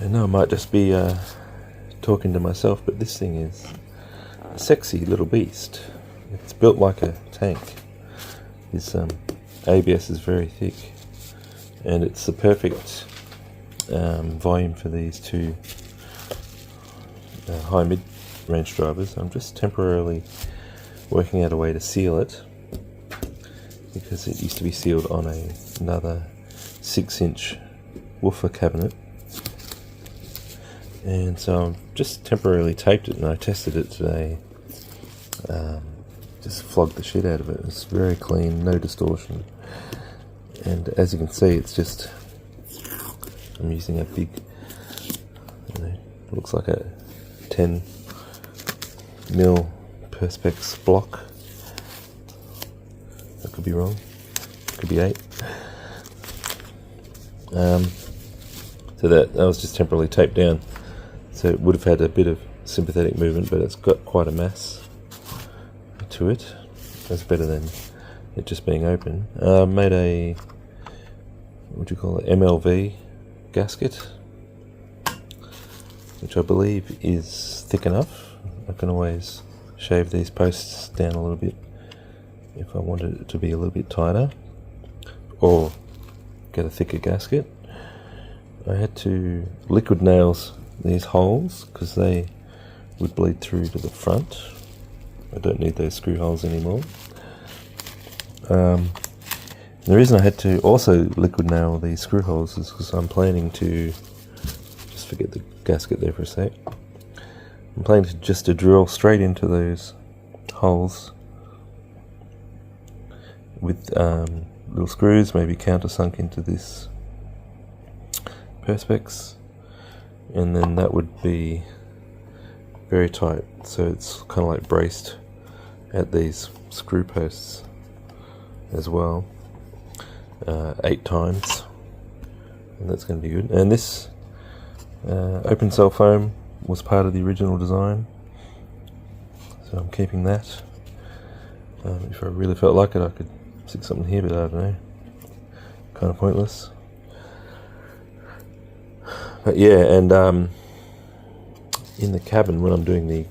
I know I might just be talking to myself, but this thing is a sexy little beast. It's built like a tank. This ABS is very thick, and it's the perfect volume for these two high mid-range drivers. I'm just temporarily working out a way to seal it, because it used to be sealed on another 6-inch woofer cabinet, and so I've just temporarily taped it, and I tested it today. Just flogged the shit out of it. It's very clean, no distortion, and as you can see, it's just, I'm using a big, looks like a 10 mil perspex block. I could be wrong, could be 8. So that was just temporarily taped down, so it would have had a bit of sympathetic movement, but it's got quite a mass to it. That's better than it just being open. Made a, what do you call it, MLV gasket, which I believe is thick enough. I can always shave these posts down a little bit if I wanted it to be a little bit tighter, or get a thicker gasket. I had to liquid nails these holes because they would bleed through to the front. I don't need those screw holes anymore. The reason I had to also liquid nail these screw holes is because I'm planning to, just forget the gasket there for a sec, I'm planning to just to drill straight into those holes with little screws, maybe countersunk into this perspex, and then that would be very tight, so it's kind of like braced at these screw posts as well, 8 times, and that's going to be good. And this open cell foam was part of the original design, so I'm keeping that. If I really felt like it, I could stick something here, but I don't know, kind of pointless. But yeah, and in the cabin, when I'm doing the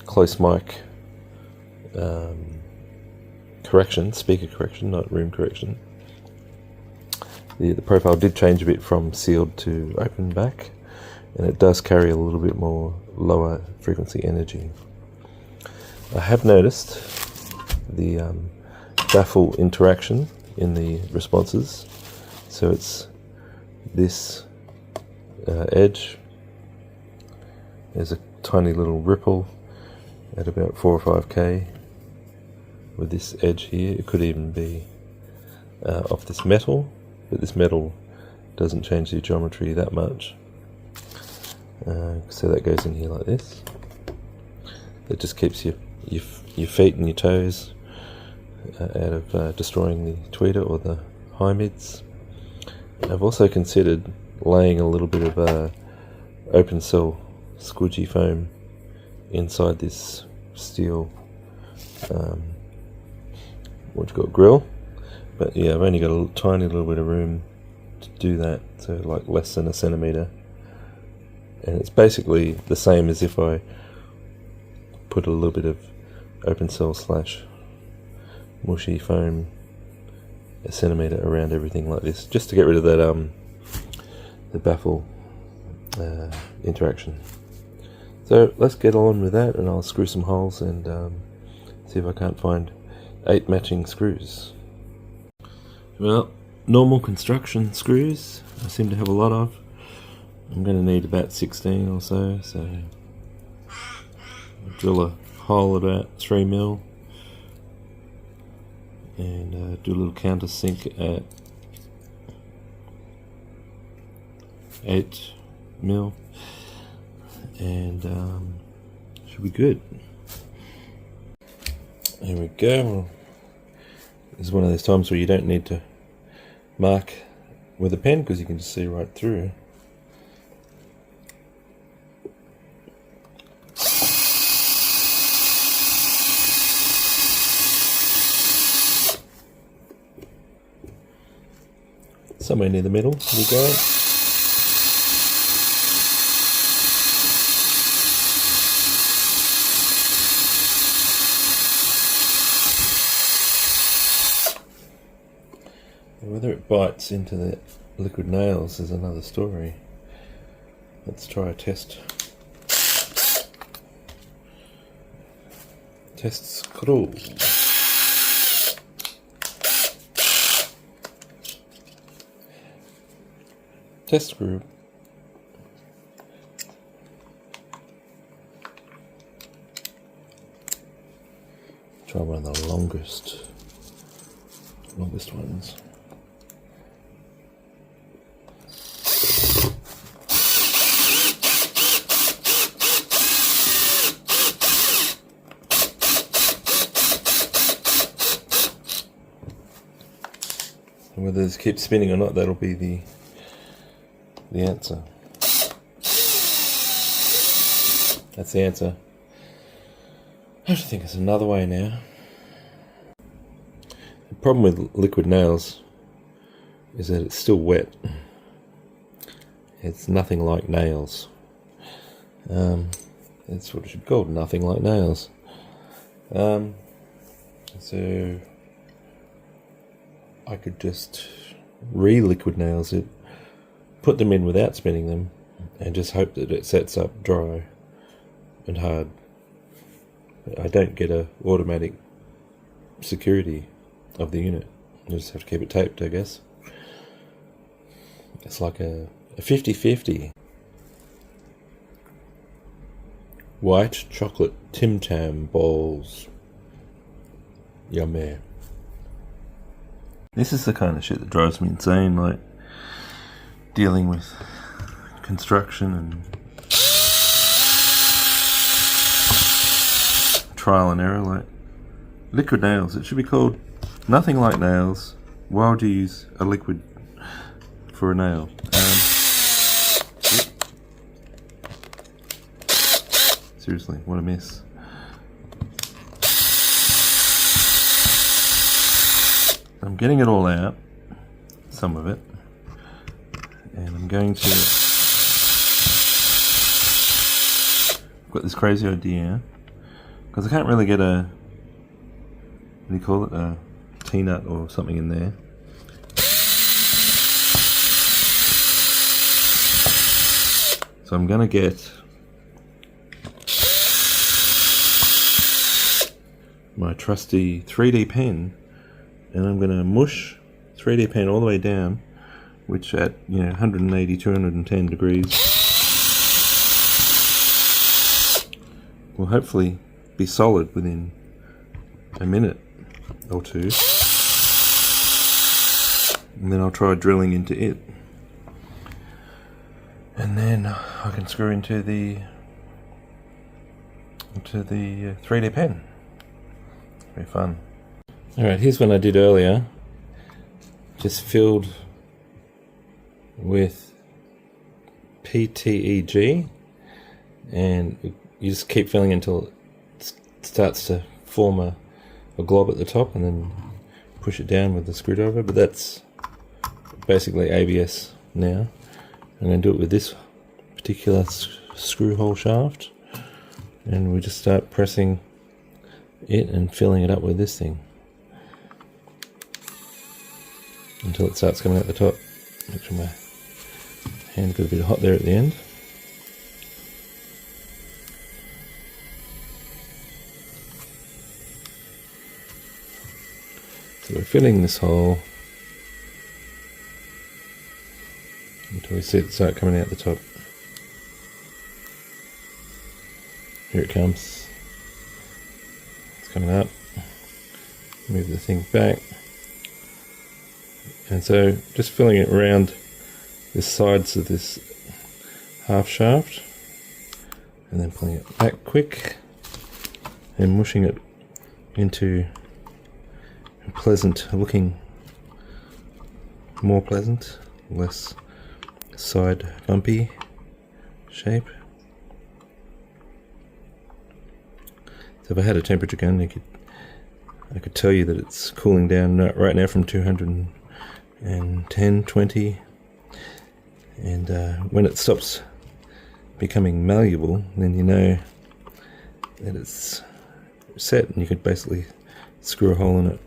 close mic correction, speaker correction, not room correction, the profile did change a bit from sealed to open back, and it does carry a little bit more lower frequency energy. I have noticed the baffle interaction in the responses, so it's this edge, there's a tiny little ripple at about 4 or 5k with this edge here. It could even be off this metal, but this metal doesn't change the geometry that much, so that goes in here like this. It just keeps your feet and your toes out of destroying the tweeter or the high mids. I've also considered laying a little bit of open cell squidgy foam inside this steel what you call grill, but yeah, I've only got a tiny little bit of room to do that, so like less than 1 centimeter, and it's basically the same as if I put a little bit of open cell slash mushy foam 1 centimeter around everything like this, just to get rid of that the baffle interaction. So let's get on with that, and I'll screw some holes and see if I can't find 8 matching screws. Well, normal construction screws I seem to have a lot of. I'm going to need about 16 or so, so I'll drill a hole about 3 mil and do a little countersink at 8 mil, and should be good. There we go. Well, this is one of those times where you don't need to mark with a pen because you can just see right through. Somewhere near the middle, here we go. Whether it bites into the liquid nails is another story. Let's try a test. Test screw. Test screw. Try one of the longest ones. And whether this keeps spinning or not, that'll be the answer. That's the answer. I have to think there's another way now. The problem with liquid nails is that it's still wet. It's nothing like nails. That's what it should be called, nothing like nails. So I could just re-liquid nails it, put them in without spinning them, and just hope that it sets up dry and hard. I don't get a automatic security of the unit. You just have to keep it taped, I guess. It's like a 50-50. White chocolate Tim Tam balls. Yummy. This is the kind of shit that drives me insane, like dealing with construction and trial and error, like liquid nails. It should be called nothing like nails. Why would you use a liquid for a nail? Seriously, what a mess. I'm getting it all out, some of it, and I'm going to... I've got this crazy idea, because I can't really get a, what do you call it, a T-nut or something in there. So I'm going to get my trusty 3D pen, and I'm going to mush 3D pen all the way down, which at 180, 210 degrees will hopefully be solid within a minute or two, and then I'll try drilling into it, and then I can screw into the 3D pen. Very fun. Alright, here's one I did earlier, just filled with PTEG, and you just keep filling until it starts to form a glob at the top, and then push it down with the screwdriver. But that's basically ABS now. I'm going to do it with this particular screw hole shaft, and we just start pressing it and filling it up with this thing until it starts coming out the top. Make sure my hand got a bit hot there at the end. So we're filling this hole until we see it start coming out the top. Here it comes. It's coming up. Move the thing back. And so just filling it around the sides of this half shaft, and then pulling it back quick and mushing it into a pleasant looking, more pleasant, less side bumpy shape. So if I had a temperature gun, I could tell you that it's cooling down right now from 210, 20, and when it stops becoming malleable, then you know that it's set, and you could basically screw a hole in it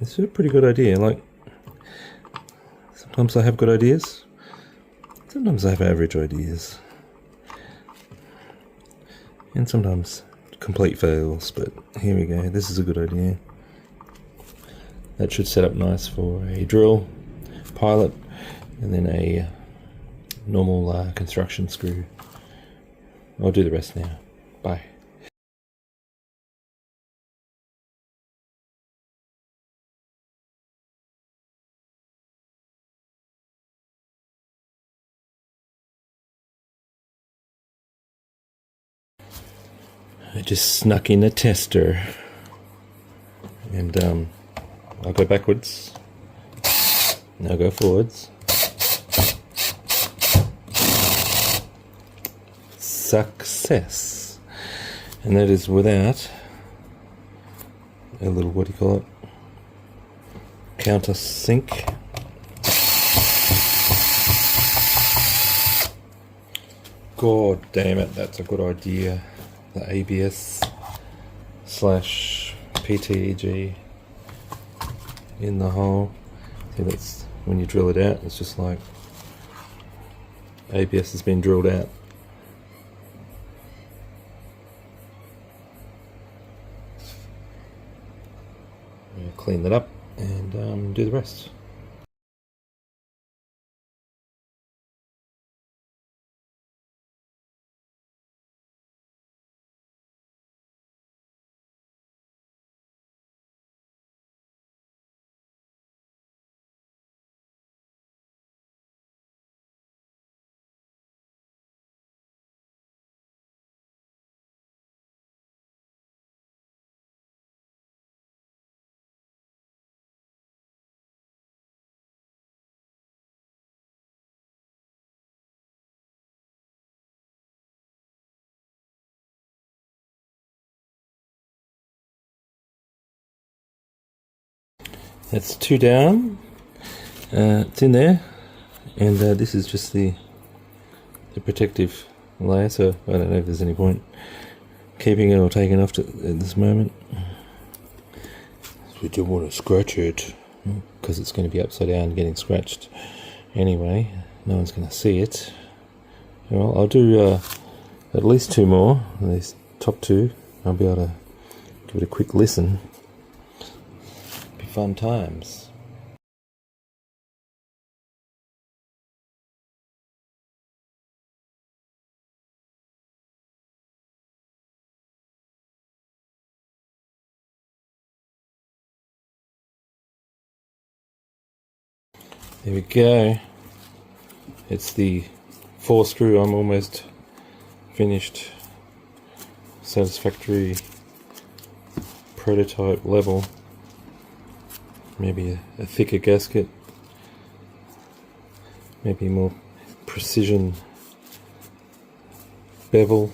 It's a pretty good idea. Like, sometimes I have good ideas, sometimes I have average ideas, and sometimes complete fails, but here we go. This is a good idea. That should set up nice for a drill, pilot, and then a normal construction screw. I'll do the rest now. Bye. I just snuck in a tester, and I'll go backwards, and I'll go forwards. Success. And that is without a little, what do you call it, countersink. God damn it, that's a good idea. The ABS slash PTEG in the hole. See, that's when you drill it out, it's just like ABS has been drilled out. Clean that up and do the rest. That's 2 down. It's in there, and this is just the protective layer, so I don't know if there's any point keeping it or taking it off at this moment. We don't want to scratch it because it's going to be upside down getting scratched anyway. No one's going to see it. Well, I'll do at least 2 more. These top 2, I'll be able to give it a quick listen. Be fun times. There we go. It's the 4 screw. I'm almost finished. Satisfactory prototype level. Maybe a thicker gasket. Maybe more precision bevel.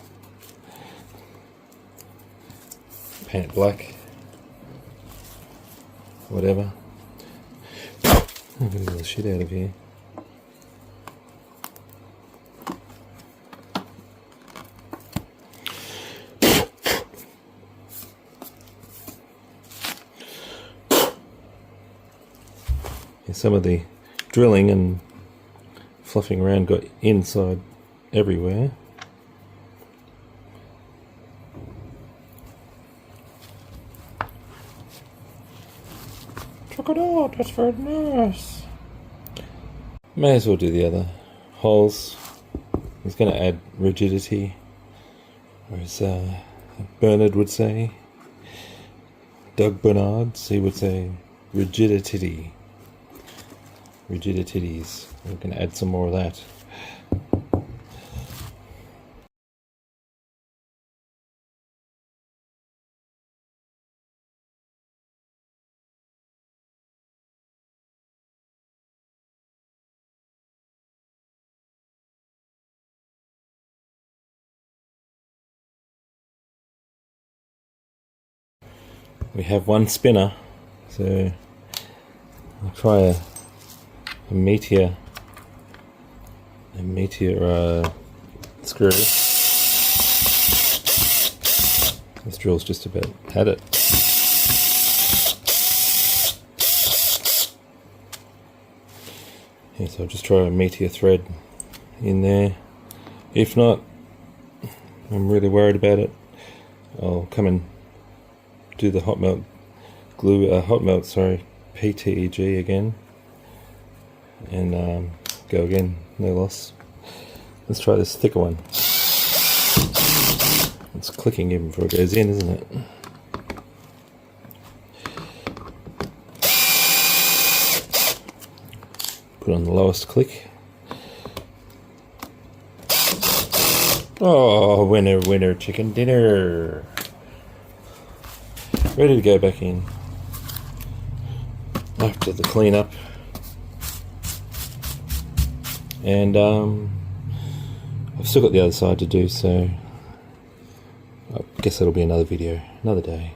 Paint black. Whatever. I'm gonna get the shit out of here. Yeah, some of the drilling and fluffing around got inside everywhere. Check it out, that's very nice. May as well do the other holes. It's going to add rigidity, or as Bernard would say, Doug Bernards, he would say rigidity. Rigidities. We're going to add some more of that. We have 1 spinner, so I'll try a meteor screw. This drill's just about had it. Yeah, so I'll just try a meteor thread in there. If not, I'm really worried about it, I'll come and do the hot melt glue, PTEG again, and go again, no loss. Let's try this thicker one. It's clicking even before it goes in, isn't it? Put on the lowest click. Oh, winner, winner, chicken dinner. Ready to go back in after the cleanup. And I've still got the other side to do, so I guess that'll be another video, another day.